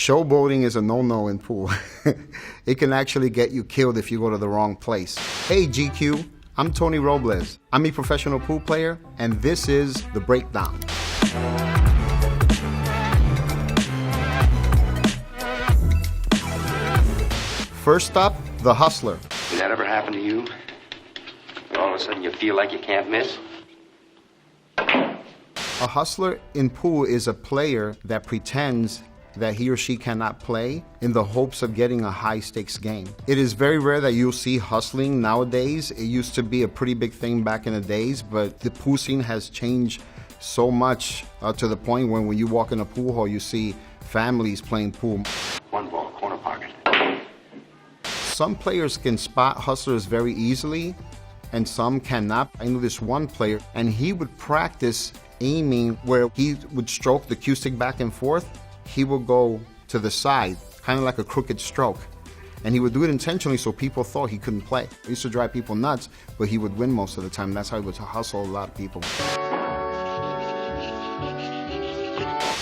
Showboating is a no-no in pool. It can actually get you killed if you go to the wrong place. Hey GQ, I'm Tony Robles. I'm a professional pool player, and this is The Breakdown. First up, The Hustler. Did that ever happen to you? All of a sudden you feel like you can't miss? A hustler in pool is a player that pretends that he or she cannot play in the hopes of getting a high-stakes game. It is very rare that you'll see hustling nowadays. It used to be a pretty big thing back in the days, but the pool scene has changed so much to the point when you walk in a pool hall, you see families playing pool. One ball, corner pocket. Some players can spot hustlers very easily, and some cannot. I knew this one player, and he would practice aiming where he would stroke the cue stick back and forth. He would go to the side, kind of like a crooked stroke. And he would do it intentionally so people thought he couldn't play. It used to drive people nuts, but he would win most of the time. That's how he would hustle a lot of people.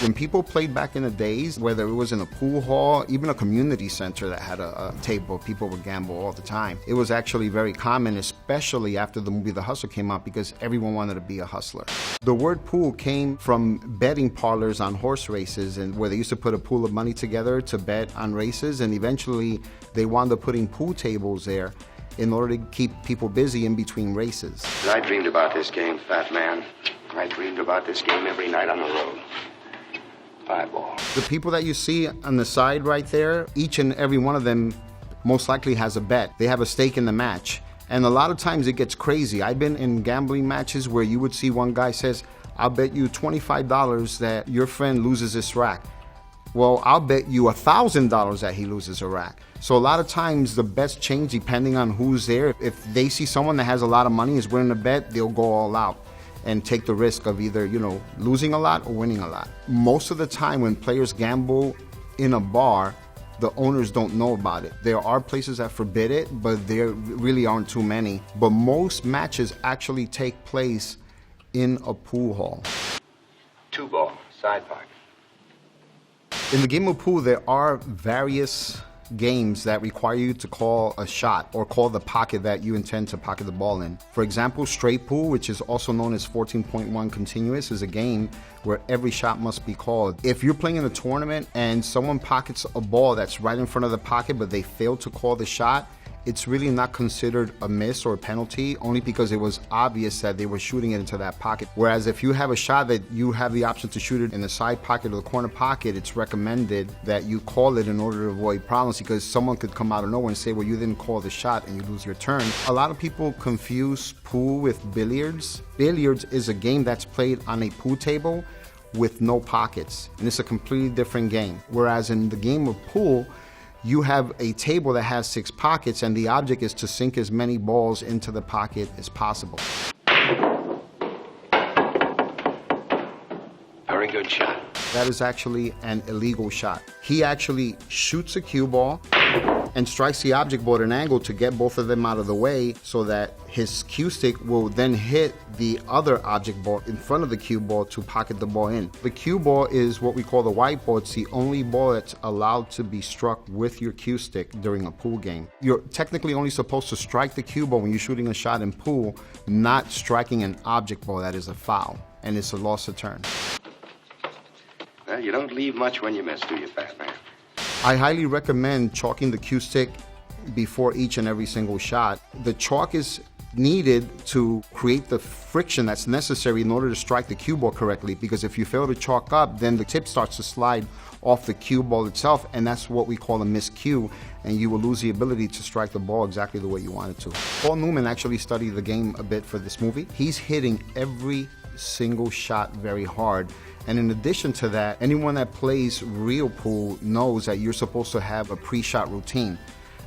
When people played back in the days, whether it was in a pool hall, even a community center that had a table, people would gamble all the time. It was actually very common, especially after the movie The Hustler came out, because everyone wanted to be a hustler. The word pool came from betting parlors on horse races, and where they used to put a pool of money together to bet on races, and eventually they wound up putting pool tables there in order to keep people busy in between races. I dreamed about this game, fat man. I dreamed about this game every night on the road. 5 ball. The people that you see on the side right there, each and every one of them most likely has a bet. They have a stake in the match. And a lot of times it gets crazy. I've been in gambling matches where you would see one guy says, I'll bet you $25 that your friend loses this rack. Well, I'll bet you $1,000 that he loses a rack. So a lot of times the bets change depending on who's there. If they see someone that has a lot of money is willing to bet, they'll go all out and take the risk of either, losing a lot or winning a lot. Most of the time when players gamble in a bar, the owners don't know about it. There are places that forbid it, but there really aren't too many. But most matches actually take place in a pool hall. 2 ball, side pocket. In the game of pool, there are various games that require you to call a shot or call the pocket that you intend to pocket the ball in. For example, straight pool, which is also known as 14.1 continuous, is a game where every shot must be called. If you're playing in a tournament and someone pockets a ball that's right in front of the pocket but they fail to call the shot, it's really not considered a miss or a penalty, only because it was obvious that they were shooting it into that pocket. Whereas if you have a shot that you have the option to shoot it in the side pocket or the corner pocket, it's recommended that you call it in order to avoid problems, because someone could come out of nowhere and say, well, you didn't call the shot, and you lose your turn. A lot of people confuse pool with billiards. Billiards is a game that's played on a pool table with no pockets, and it's a completely different game. Whereas in the game of pool, you have a table that has 6 pockets, and the object is to sink as many balls into the pocket as possible. Very good shot. That is actually an illegal shot. He actually shoots a cue ball and strikes the object ball at an angle to get both of them out of the way, so that his cue stick will then hit the other object ball in front of the cue ball to pocket the ball in. The cue ball is what we call the white ball. It's the only ball that's allowed to be struck with your cue stick during a pool game. You're technically only supposed to strike the cue ball when you're shooting a shot in pool, not striking an object ball. That is a foul, and it's a loss of turn. Well, you don't leave much when you miss, do you, fat man? I highly recommend chalking the cue stick before each and every single shot. The chalk is needed to create the friction that's necessary in order to strike the cue ball correctly, because if you fail to chalk up, then the tip starts to slide off the cue ball itself, and that's what we call a miscue, and you will lose the ability to strike the ball exactly the way you want it to. Paul Newman actually studied the game a bit for this movie. He's hitting every single shot very hard. And in addition to that, anyone that plays real pool knows that you're supposed to have a pre-shot routine.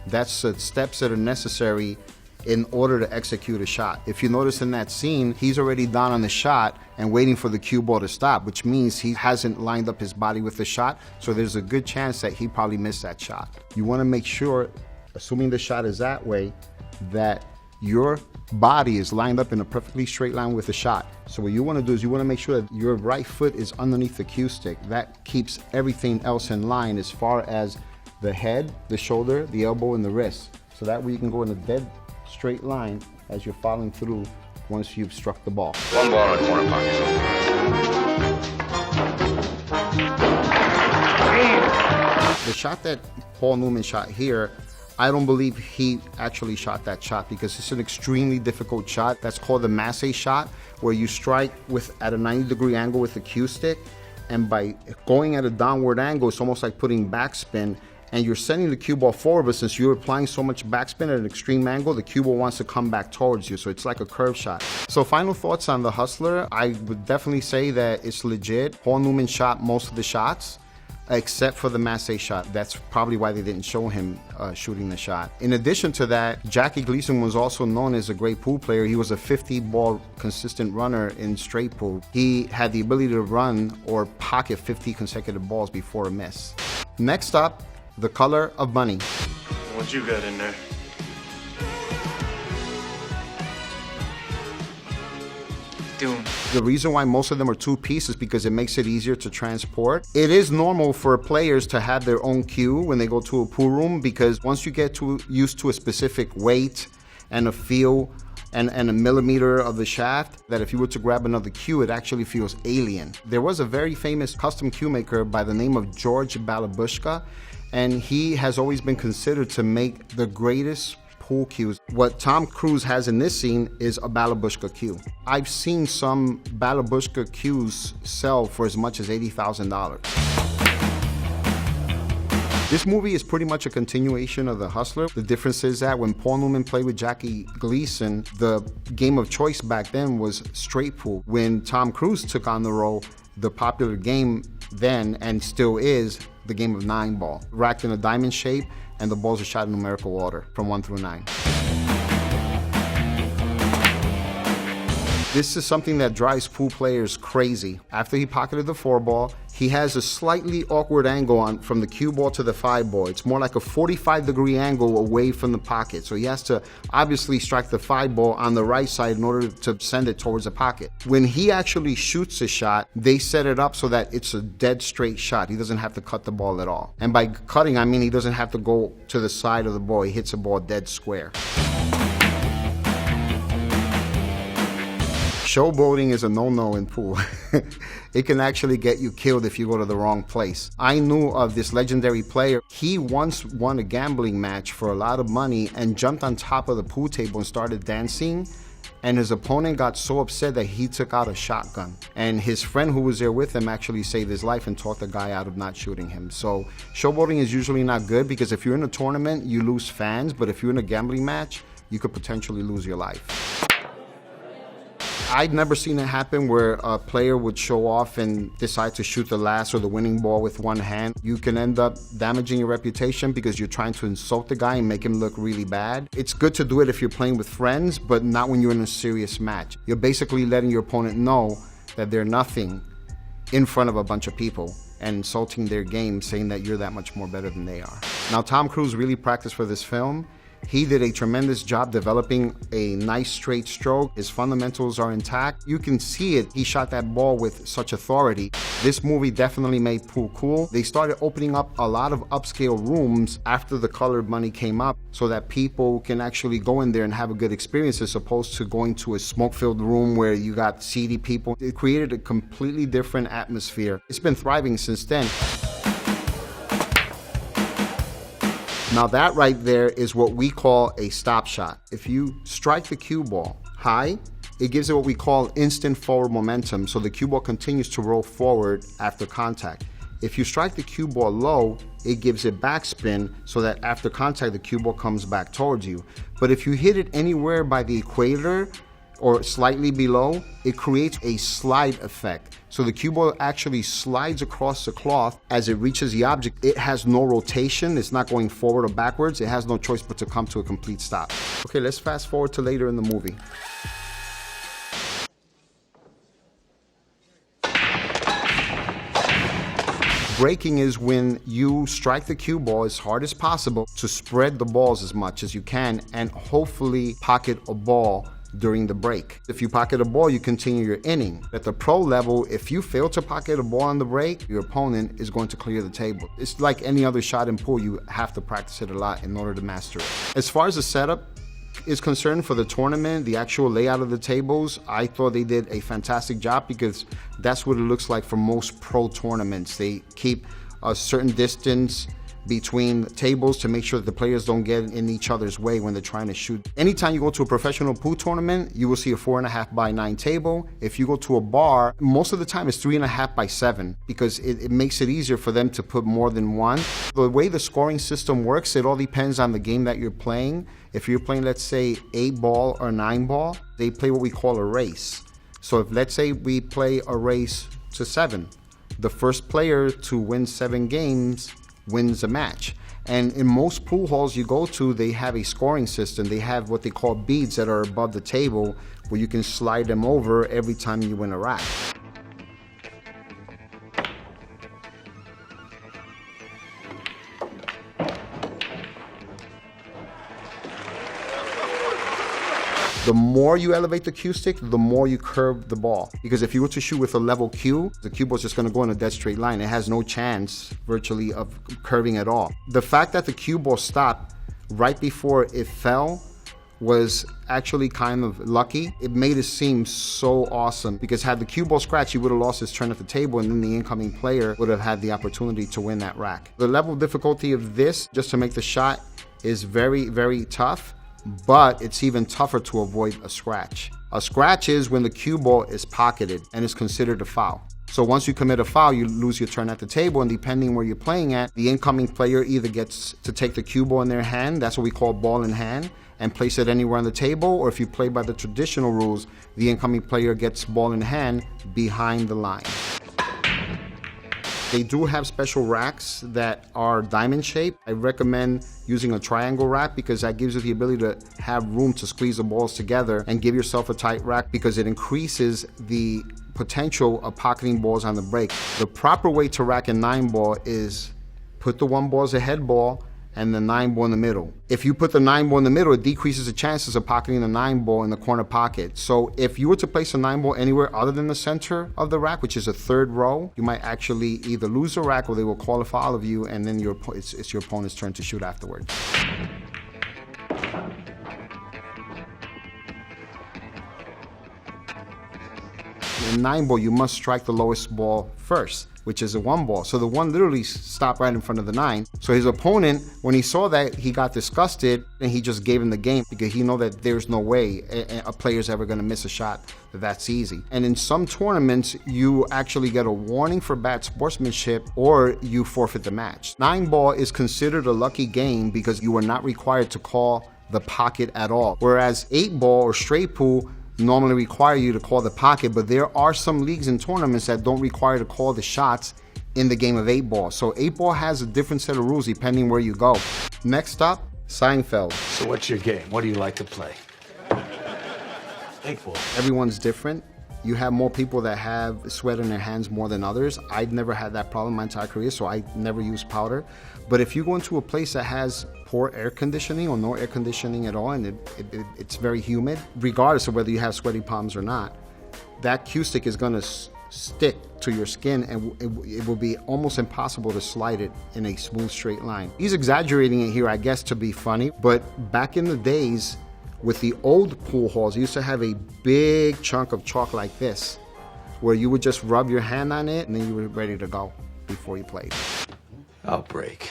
That's the steps that are necessary in order to execute a shot. If you notice in that scene, he's already down on the shot and waiting for the cue ball to stop, which means he hasn't lined up his body with the shot, so there's a good chance that he probably missed that shot. You want to make sure, assuming the shot is that way, that your body is lined up in a perfectly straight line with the shot. So what you want to do is you want to make sure that your right foot is underneath the cue stick. That keeps everything else in line as far as the head, the shoulder, the elbow, and the wrist. So that way you can go in a dead straight line as you're following through once you've struck the ball. One ball in the corner pocket. The shot that Paul Newman shot here, I don't believe he actually shot that shot because it's an extremely difficult shot. That's called the Massey shot, where you strike at a 90-degree angle with the cue stick, and by going at a downward angle, it's almost like putting backspin, and you're sending the cue ball forward, but since you're applying so much backspin at an extreme angle, the cue ball wants to come back towards you, so it's like a curve shot. So final thoughts on The Hustler, I would definitely say that it's legit. Paul Newman shot most of the shots, except for the Massey shot. That's probably why they didn't show him shooting the shot. In addition to that, Jackie Gleason was also known as a great pool player. He was a 50-ball consistent runner in straight pool. He had the ability to run or pocket 50 consecutive balls before a miss. Next up, The Color of Money. What you got in there? Doom. The reason why most of them are two-piece is because it makes it easier to transport. It is normal for players to have their own cue when they go to a pool room, because once you get used to a specific weight and a feel and a millimeter of the shaft, that if you were to grab another cue, it actually feels alien. There was a very famous custom cue maker by the name of George Balabushka, and he has always been considered to make the greatest pool cues. What Tom Cruise has in this scene is a Balabushka cue. I've seen some Balabushka cues sell for as much as $80,000. This movie is pretty much a continuation of The Hustler. The difference is that when Paul Newman played with Jackie Gleason, the game of choice back then was straight pool. When Tom Cruise took on the role, the popular game then, and still is, the game of 9-ball. Racked in a diamond shape, and the balls are shot in numerical order from 1 through 9. This is something that drives pool players crazy. After he pocketed the 4-ball, he has a slightly awkward angle from the cue ball to the 5-ball. It's more like a 45-degree angle away from the pocket. So he has to obviously strike the 5-ball on the right side in order to send it towards the pocket. When he actually shoots a shot, they set it up so that it's a dead straight shot. He doesn't have to cut the ball at all. And by cutting, I mean he doesn't have to go to the side of the ball. He hits a ball dead square. Showboating is a no-no in pool. It can actually get you killed if you go to the wrong place. I knew of this legendary player. He once won a gambling match for a lot of money and jumped on top of the pool table and started dancing. And his opponent got so upset that he took out a shotgun. And his friend who was there with him actually saved his life and talked the guy out of not shooting him. So showboating is usually not good, because if you're in a tournament, you lose fans. But if you're in a gambling match, you could potentially lose your life. I'd never seen it happen where a player would show off and decide to shoot the last or the winning ball with one hand. You can end up damaging your reputation because you're trying to insult the guy and make him look really bad. It's good to do it if you're playing with friends, but not when you're in a serious match. You're basically letting your opponent know that they're nothing in front of a bunch of people and insulting their game, saying that you're that much more better than they are. Now, Tom Cruise really practiced for this film. He did a tremendous job developing a nice straight stroke. His fundamentals are intact. You can see it. He shot that ball with such authority. This movie definitely made pool cool. They started opening up a lot of upscale rooms after The Color of Money came up, so that people can actually go in there and have a good experience, as opposed to going to a smoke-filled room where you got seedy people. It created a completely different atmosphere. It's been thriving since then. Now that right there is what we call a stop shot. If you strike the cue ball high, it gives it what we call instant forward momentum, so the cue ball continues to roll forward after contact. If you strike the cue ball low, it gives it backspin, so that after contact, the cue ball comes back towards you. But if you hit it anywhere by the equator or slightly below, it creates a slide effect. So the cue ball actually slides across the cloth as it reaches the object. It has no rotation. It's not going forward or backwards. It has no choice but to come to a complete stop. Okay, let's fast forward to later in the movie. Breaking is when you strike the cue ball as hard as possible to spread the balls as much as you can and hopefully pocket a ball during the break. If you pocket a ball, you continue your inning. At the pro level, if you fail to pocket a ball on the break, your opponent is going to clear the table. It's like any other shot in pool, you have to practice it a lot in order to master it. As far as the setup is concerned for the tournament, the actual layout of the tables, I thought they did a fantastic job because that's what it looks like for most pro tournaments. They keep a certain distance between tables to make sure that the players don't get in each other's way when they're trying to shoot. Anytime you go to a professional pool tournament, you will see a 4.5 by 9 table. If you go to a bar, most of the time it's 3.5 by 7 because it makes it easier for them to put more than one. The way the scoring system works, it all depends on the game that you're playing. If you're playing, let's say, 8 ball or 9 ball, they play what we call a race. So if, let's say, we play a race to 7, the first player to win 7 games wins a match. And in most pool halls you go to, they have a scoring system. They have what they call beads that are above the table where you can slide them over every time you win a rack. The more you elevate the cue stick, the more you curve the ball. Because if you were to shoot with a level cue, the cue ball is just going to go in a dead straight line. It has no chance, virtually, of curving at all. The fact that the cue ball stopped right before it fell was actually kind of lucky. It made it seem so awesome because had the cue ball scratched, he would have lost his turn at the table and then the incoming player would have had the opportunity to win that rack. The level of difficulty of this, just to make the shot, is very, very tough. But it's even tougher to avoid a scratch. A scratch is when the cue ball is pocketed and is considered a foul. So once you commit a foul, you lose your turn at the table, and depending where you're playing at, the incoming player either gets to take the cue ball in their hand, that's what we call ball in hand, and place it anywhere on the table, or if you play by the traditional rules, the incoming player gets ball in hand behind the line. They do have special racks that are diamond shaped. I recommend using a triangle rack because that gives you the ability to have room to squeeze the balls together and give yourself a tight rack because it increases the potential of pocketing balls on the break. The proper way to rack a 9 ball is put the 1 ball as a head ball and the 9 ball in the middle. If you put the 9 ball in the middle, it decreases the chances of pocketing the 9 ball in the corner pocket. So if you were to place a 9 ball anywhere other than the center of the rack, which is a 3rd row, you might actually either lose the rack or they will call a foul of you, and then it's your opponent's turn to shoot afterwards. In 9 ball, you must strike the lowest ball first, which is a 1 ball. So the 1 literally stopped right in front of the 9. So his opponent, when he saw that, he got disgusted and he just gave him the game because he know that there's no way a player's ever going to miss a shot that's easy. And in some tournaments, you actually get a warning for bad sportsmanship or you forfeit the match. 9 ball is considered a lucky game because you are not required to call the pocket at all. Whereas 8 ball or straight pool normally require you to call the pocket, but there are some leagues and tournaments that don't require to call the shots in the game of 8 ball. So 8 ball has a different set of rules depending where you go. Next up, Seinfeld. So what's your game? What do you like to play? 8 ball. Everyone's different. You have more people that have sweat in their hands more than others. I've never had that problem my entire career, so I never use powder. But if you go into a place that has poor air conditioning or no air conditioning at all, and it's very humid, regardless of whether you have sweaty palms or not, that cue stick is gonna stick to your skin and it will be almost impossible to slide it in a smooth straight line. He's exaggerating it here, I guess, to be funny, but back in the days, with the old pool halls, you used to have a big chunk of chalk like this, where you would just rub your hand on it and then you were ready to go before you played. I'll break.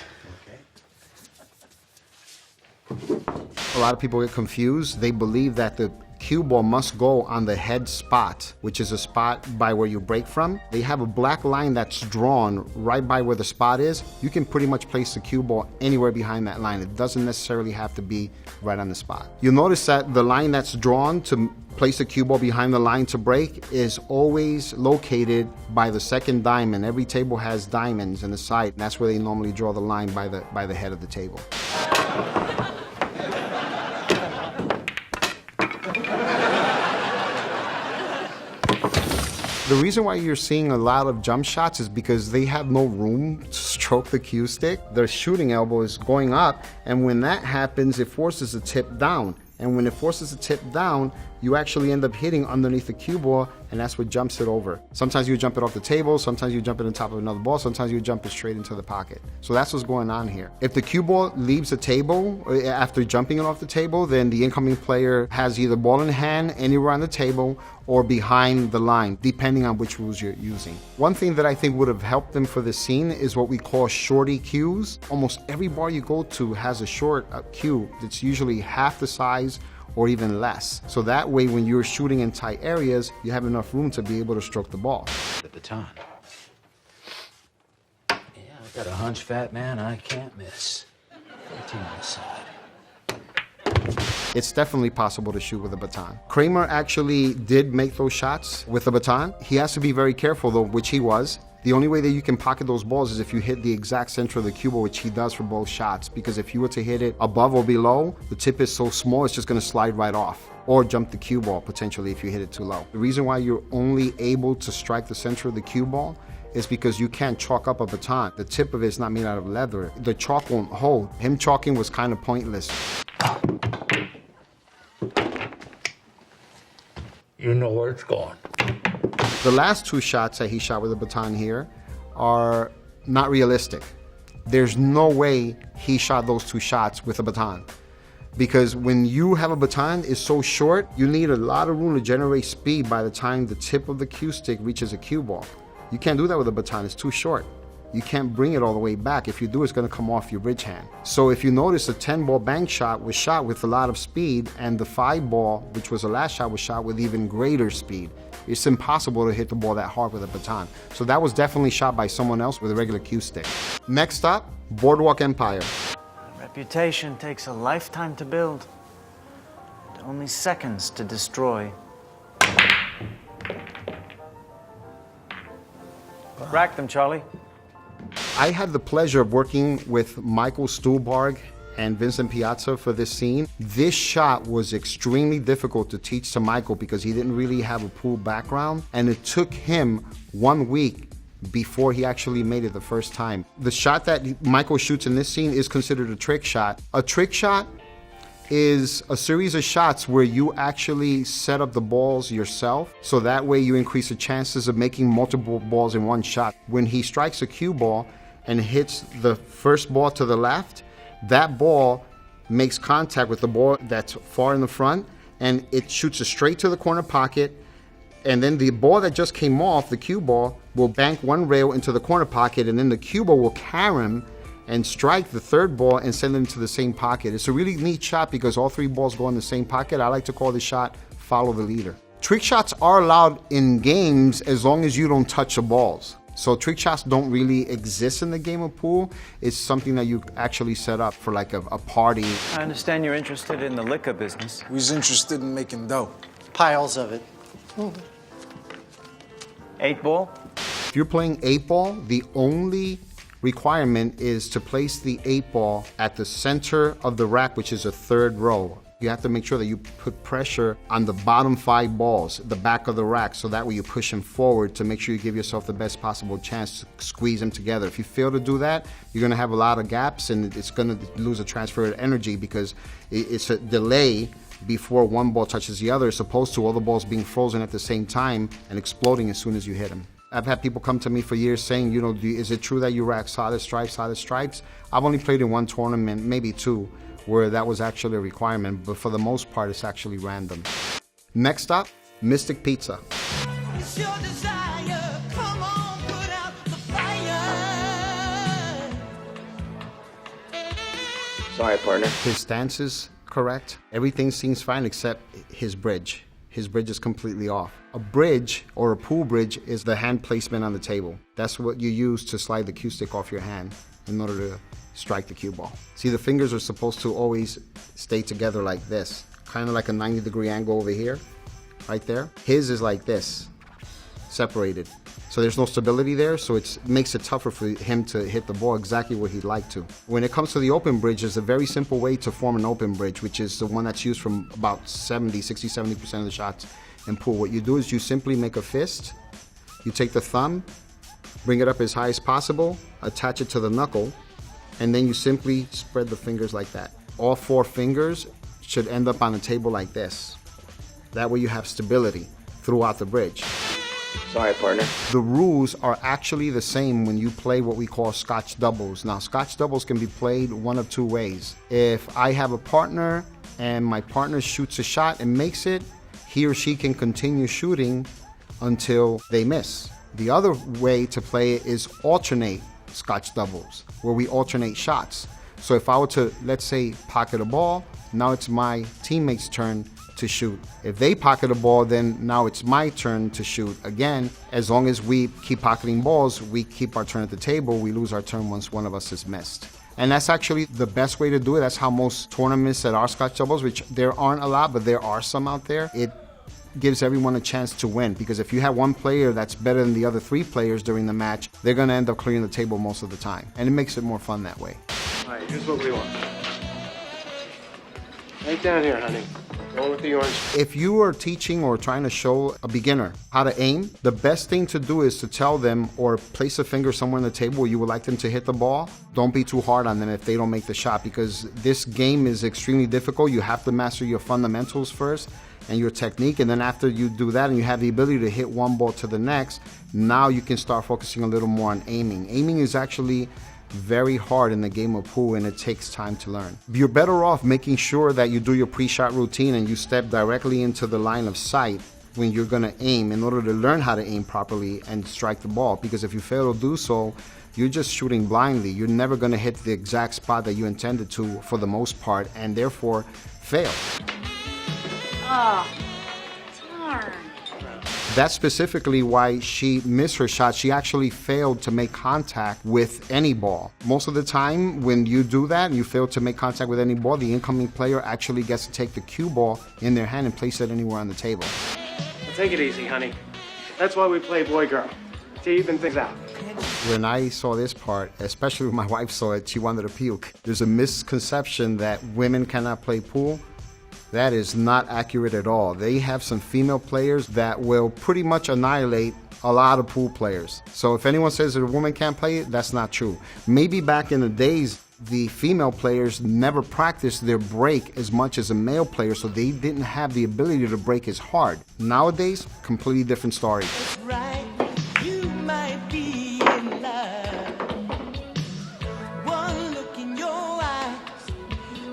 A lot of people get confused. They believe that the cue ball must go on the head spot, which is a spot by where you break from. They have a black line that's drawn right by where the spot is. You can pretty much place the cue ball anywhere behind that line. It doesn't necessarily have to be right on the spot. You'll notice that the line that's drawn to place the cue ball behind the line to break is always located by the second diamond. Every table has diamonds in the side, and that's where they normally draw the line by the head of the table. The reason why you're seeing a lot of jump shots is because they have no room to stroke the cue stick. Their shooting elbow is going up, and when that happens, it forces the tip down. And when it forces the tip down, you actually end up hitting underneath the cue ball, and that's what jumps it over. Sometimes you jump it off the table, sometimes you jump it on top of another ball, sometimes you jump it straight into the pocket. So that's what's going on here. If the cue ball leaves the table after jumping it off the table, then the incoming player has either ball in hand anywhere on the table or behind the line, depending on which rules you're using. One thing that I think would have helped them for this scene is what we call shorty cues. Almost every bar you go to has a short cue that's usually half the size or even less. So that way, when you're shooting in tight areas, you have enough room to be able to stroke the ball. The baton. Yeah, I've got a hunch, fat man, I can't miss. 14 on the side. It's definitely possible to shoot with a baton. Kramer actually did make those shots with a baton. He has to be very careful though, which he was. The only way that you can pocket those balls is if you hit the exact center of the cue ball, which he does for both shots, because if you were to hit it above or below, the tip is so small, it's just gonna slide right off, or jump the cue ball potentially if you hit it too low. The reason why you're only able to strike the center of the cue ball is because you can't chalk up a baton. The tip of it is not made out of leather. The chalk won't hold. Him chalking was kind of pointless. You know where it's going. The last two shots that he shot with a baton here are not realistic. There's no way he shot those two shots with a baton. Because when you have a baton, it's so short, you need a lot of room to generate speed by the time the tip of the cue stick reaches a cue ball. You can't do that with a baton, it's too short. You can't bring it all the way back. If you do, it's gonna come off your bridge hand. So if you notice, the 10-ball bank shot was shot with a lot of speed, and the 5-ball, which was the last shot, was shot with even greater speed. It's impossible to hit the ball that hard with a baton. So that was definitely shot by someone else with a regular cue stick. Next up, Boardwalk Empire. Reputation takes a lifetime to build, and only seconds to destroy. Rack them, Charlie. I had the pleasure of working with Michael Stuhlbarg and Vincent Piazza for this scene. This shot was extremely difficult to teach to Michael because he didn't really have a pool background, and it took him 1 week before he actually made it the first time. The shot that Michael shoots in this scene is considered a trick shot. A trick shot is a series of shots where you actually set up the balls yourself, so that way you increase the chances of making multiple balls in one shot. When he strikes a cue ball and hits the first ball to the left, that ball makes contact with the ball that's far in the front, and it shoots it straight to the corner pocket, and then the ball that just came off, the cue ball, will bank one rail into the corner pocket, and then the cue ball will carry him and strike the third ball and send them to the same pocket. It's a really neat shot because all three balls go in the same pocket. I like to call the shot follow the leader. Trick shots are allowed in games as long as you don't touch the balls. So trick shots don't really exist in the game of pool. It's something that you actually set up for like a party. I understand you're interested in the liquor business. Who's interested in making dough? Piles of it. 8-ball? If you're playing 8-ball, the only requirement is to place the 8-ball at the center of the rack, which is a third row. You have to make sure that you put pressure on the bottom 5 balls, the back of the rack, so that way you push them forward to make sure you give yourself the best possible chance to squeeze them together. If you fail to do that, you're gonna have a lot of gaps and it's gonna lose a transfer of energy because it's a delay before one ball touches the other, as opposed to all the balls being frozen at the same time and exploding as soon as you hit them. I've had people come to me for years saying, you know, is it true that you rack solid stripes? I've only played in one tournament, maybe 2, where that was actually a requirement, but for the most part, it's actually random. Next up, Mystic Pizza. It's your desire. Come on, put out the fire. Sorry, partner. His stance is correct. Everything seems fine except his bridge. His bridge is completely off. A bridge, or a pool bridge, is the hand placement on the table. That's what you use to slide the cue stick off your hand in order to strike the cue ball. See, the fingers are supposed to always stay together like this, kind of like a 90-degree angle over here, right there. His is like this, separated. So there's no stability there, so it makes it tougher for him to hit the ball exactly where he'd like to. When it comes to the open bridge, there's a very simple way to form an open bridge, which is the one that's used from about 70% of the shots in pool. What you do is you simply make a fist, You take the thumb, bring it up as high as possible, attach it to the knuckle, and then you simply spread the fingers like that. All 4 fingers should end up on the table like this. That way you have stability throughout the bridge. Sorry, partner. The rules are actually the same when you play what we call Scotch doubles. Now, Scotch doubles can be played one of 2 ways. If I have a partner and my partner shoots a shot and makes it, he or she can continue shooting until they miss. The other way to play it is alternate Scotch doubles, where we alternate shots. So if I were to, let's say, pocket a ball, now it's my teammate's turn to shoot. If they pocket a ball, then now it's my turn to shoot. Again, as long as we keep pocketing balls, we keep our turn at the table. We lose our turn once one of us is missed. And that's actually the best way to do it. That's how most tournaments that are Scotch doubles, which there aren't a lot, but there are some out there, it gives everyone a chance to win. Because if you have one player that's better than the other 3 players during the match, they're going to end up clearing the table most of the time. And it makes it more fun that way. All right, here's what we want. Right down here, honey. Going with the orange. If you are teaching or trying to show a beginner how to aim, the best thing to do is to tell them or place a finger somewhere on the table where you would like them to hit the ball. Don't be too hard on them if they don't make the shot, because this game is extremely difficult. You have to master your fundamentals first and your technique, and then after you do that and you have the ability to hit one ball to the next, now you can start focusing a little more on aiming. Aiming is actually very hard in the game of pool, and it takes time to learn. You're better off making sure that you do your pre-shot routine and you step directly into the line of sight when you're going to aim in order to learn how to aim properly and strike the ball. Because if you fail to do so, you're just shooting blindly. You're never going to hit the exact spot that you intended to for the most part, and therefore fail. Oh, darn. That's specifically why she missed her shot. She actually failed to make contact with any ball. Most of the time, when you do that and you fail to make contact with any ball, the incoming player actually gets to take the cue ball in their hand and place it anywhere on the table. Well, take it easy, honey. That's why we play boy-girl. To even things out. When I saw this part, especially when my wife saw it, she wanted to puke. There's a misconception that women cannot play pool. That is not accurate at all. They have some female players that will pretty much annihilate a lot of pool players. So if anyone says that a woman can't play it, that's not true. Maybe back in the days, the female players never practiced their break as much as a male player, so they didn't have the ability to break as hard. Nowadays, completely different story. That's right, you might be in love. One look in your eyes,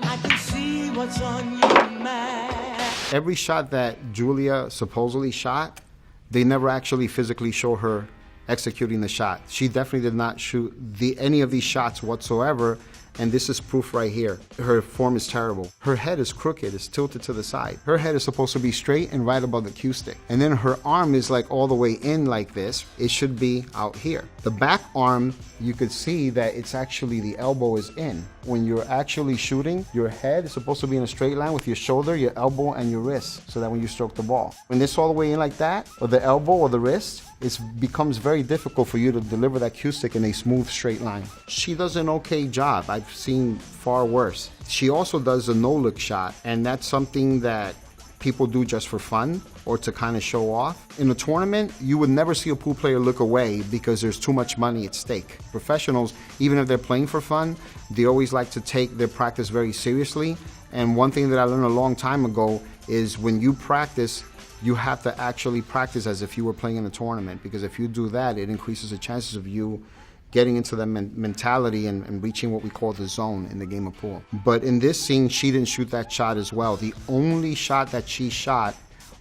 I can see what's on your mind. Every shot that Julia supposedly shot, they never actually physically show her executing the shot. She definitely did not shoot any of these shots whatsoever, and this is proof right here. Her form is terrible. Her head is crooked, it's tilted to the side. Her head is supposed to be straight and right above the cue stick. And then her arm is like all the way in like this. It should be out here. The back arm, you could see that it's actually the elbow is in. When you're actually shooting, your head is supposed to be in a straight line with your shoulder, your elbow, and your wrist, so that when you stroke the ball. When it's all the way in like that, or the elbow or the wrist, it becomes very difficult for you to deliver that cue stick in a smooth straight line. She does an okay job. I've seen far worse. She also does a no-look shot, and that's something that people do just for fun or to kind of show off. In a tournament, you would never see a pool player look away because there's too much money at stake. Professionals, even if they're playing for fun, they always like to take their practice very seriously. And one thing that I learned a long time ago is when you practice, you have to actually practice as if you were playing in a tournament, because if you do that, it increases the chances of you getting into the mentality and reaching what we call the zone in the game of pool. But in this scene, she didn't shoot that shot as well. The only shot that she shot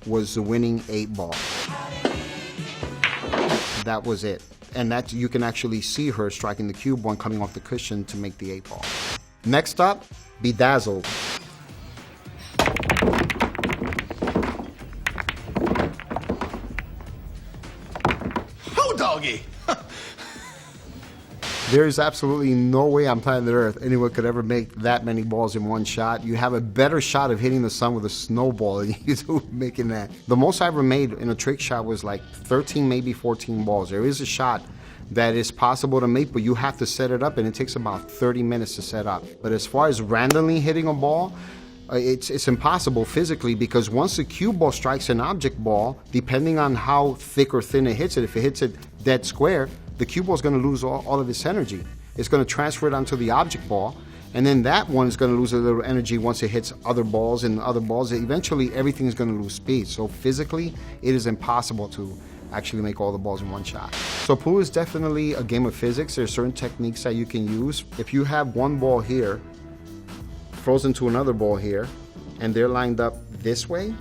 was the winning 8 ball. That was it. And that you can actually see her striking the cue ball and coming off the cushion to make the 8 ball. Next up, Bedazzled. Oh, doggy! There is absolutely no way on planet Earth anyone could ever make that many balls in one shot. You have a better shot of hitting the sun with a snowball than you do making that. The most I ever made in a trick shot was like 13, maybe 14 balls. There is a shot that is possible to make, but you have to set it up, and it takes about 30 minutes to set up. But as far as randomly hitting a ball, It's impossible physically, because once the cue ball strikes an object ball, depending on how thick or thin it hits it, if it hits it dead square, the cue ball is going to lose all of its energy. It's going to transfer it onto the object ball, and then that one is going to lose a little energy once it hits other balls and other balls. Eventually, everything is going to lose speed. So physically, it is impossible to actually make all the balls in one shot. So pool is definitely a game of physics. There are certain techniques that you can use. If you have one ball here, frozen to another ball here, and they're lined up this way,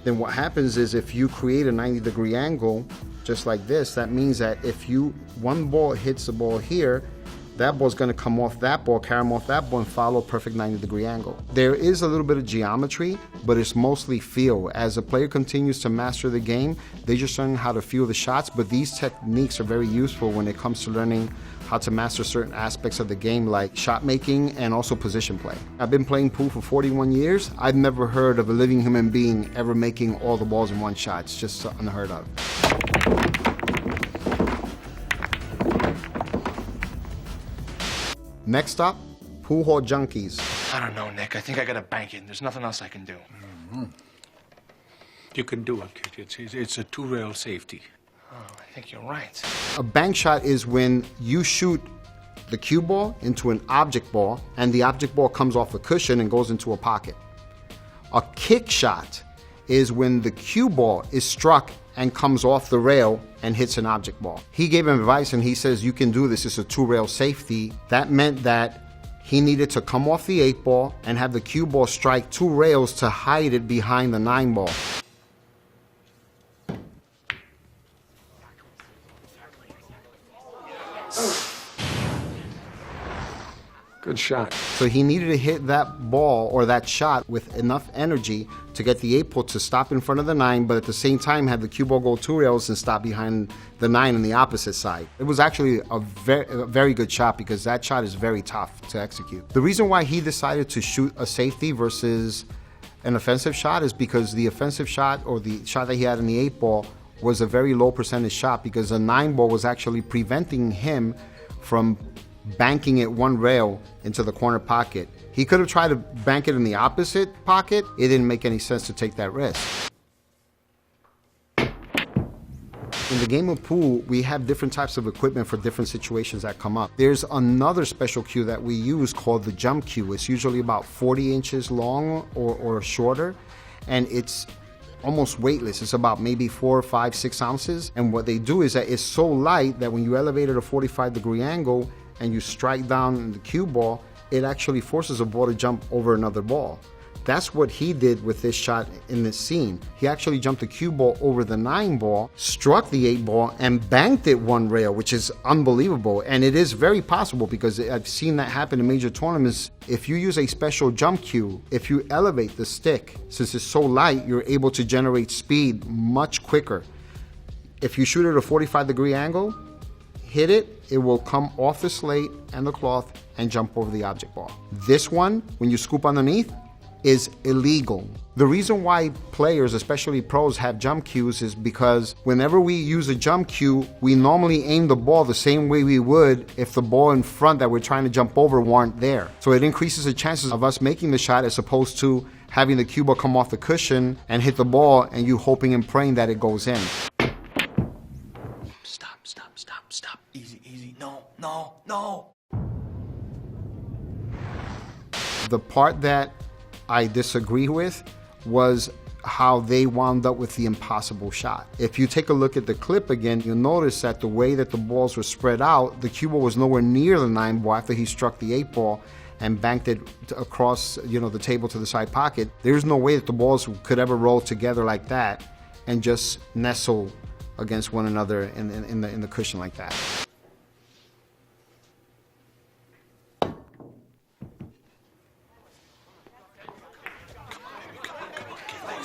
then what happens is if you create a 90-degree angle, just like this, that means that if one ball hits the ball here, that ball's going to come off that ball, carry them off that ball, and follow a perfect 90-degree angle. There is a little bit of geometry, but it's mostly feel. As a player continues to master the game, they just learn how to feel the shots, but these techniques are very useful when it comes to learning how to master certain aspects of the game, like shot making and also position play. I've been playing pool for 41 years. I've never heard of a living human being ever making all the balls in one shot. It's just unheard of. Next up, Poolhall Junkies. I don't know, Nick. I think I gotta bank it. There's nothing else I can do. You can do it, kid. It's a two-rail safety. Oh, I think you're right. A bank shot is when you shoot the cue ball into an object ball, and the object ball comes off a cushion and goes into a pocket. A kick shot is when the cue ball is struck and comes off the rail and hits an object ball. He gave him advice and he says, you can do this, it's a two-rail safety. That meant that he needed to come off the 8 ball and have the cue ball strike 2 rails to hide it behind the 9 ball. Good shot. So he needed to hit that ball or that shot with enough energy to get the 8 ball to stop in front of the 9, but at the same time have the cue ball go 2 rails and stop behind the 9 on the opposite side. It was actually a very good shot, because that shot is very tough to execute. The reason why he decided to shoot a safety versus an offensive shot is because the offensive shot, or the shot that he had in the 8 ball, was a very low percentage shot, because the 9 ball was actually preventing him from banking it 1 rail into the corner pocket. He could have tried to bank it in the opposite pocket. It didn't make any sense to take that risk. In the game of pool, we have different types of equipment for different situations that come up. There's another special cue that we use called the jump cue. It's usually about 40 inches long or shorter, and it's almost weightless. It's about maybe 4, 5, 6 ounces. And what they do is that it's so light that when you elevate it at a 45-degree angle and you strike down the cue ball, it actually forces a ball to jump over another ball. That's what he did with this shot in this scene. He actually jumped the cue ball over the 9 ball, struck the 8 ball, and banked it 1 rail, which is unbelievable. And it is very possible, because I've seen that happen in major tournaments. If you use a special jump cue, if you elevate the stick, since it's so light, you're able to generate speed much quicker. If you shoot at a 45-degree angle, hit it, it will come off the slate and the cloth and jump over the object ball. This one, when you scoop underneath, is illegal. The reason why players, especially pros, have jump cues is because whenever we use a jump cue, we normally aim the ball the same way we would if the ball in front that we're trying to jump over weren't there. So it increases the chances of us making the shot, as opposed to having the cue ball come off the cushion and hit the ball and you hoping and praying that it goes in. Stop. Easy. No. The part that I disagree with was how they wound up with the impossible shot. If you take a look at the clip again, you'll notice that the way that the balls were spread out, the cue ball was nowhere near the 9 ball after he struck the 8 ball and banked it across, the table to the side pocket. There's no way that the balls could ever roll together like that and just nestle against one another in the cushion like that.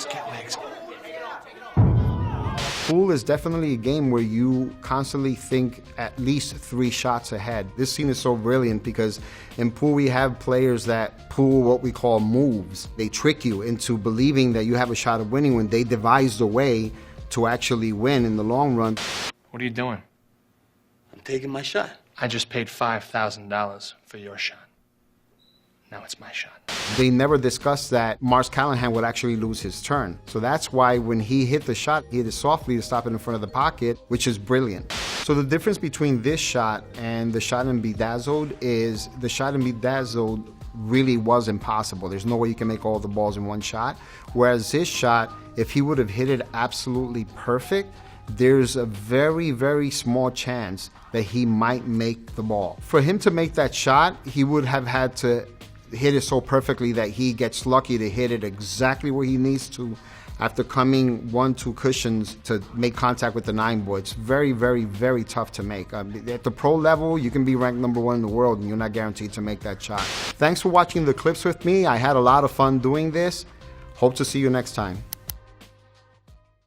Get legs. Pool is definitely a game where you constantly think at least 3 shots ahead. This scene is so brilliant because in pool we have players that pull what we call moves. They trick you into believing that you have a shot of winning when they devised a way to actually win in the long run. What are you doing? I'm taking my shot. I just paid $5,000 for your shot. Now it's my shot. They never discussed that Mars Callahan would actually lose his turn. So that's why when he hit the shot, he hit it softly to stop it in front of the pocket, which is brilliant. So the difference between this shot and the shot in Bedazzled is the shot in Bedazzled really was impossible. There's no way you can make all the balls in one shot. Whereas this shot, if he would have hit it absolutely perfect, there's a very, very small chance that he might make the ball. For him to make that shot, he would have had to hit it so perfectly that he gets lucky to hit it exactly where he needs to after coming 1-2 cushions to make contact with the 9-board. It's very, very, very tough to make. At the pro level, you can be ranked #1 in the world and you're not guaranteed to make that shot. Thanks for watching the clips with me. I had a lot of fun doing this. Hope to see you next time.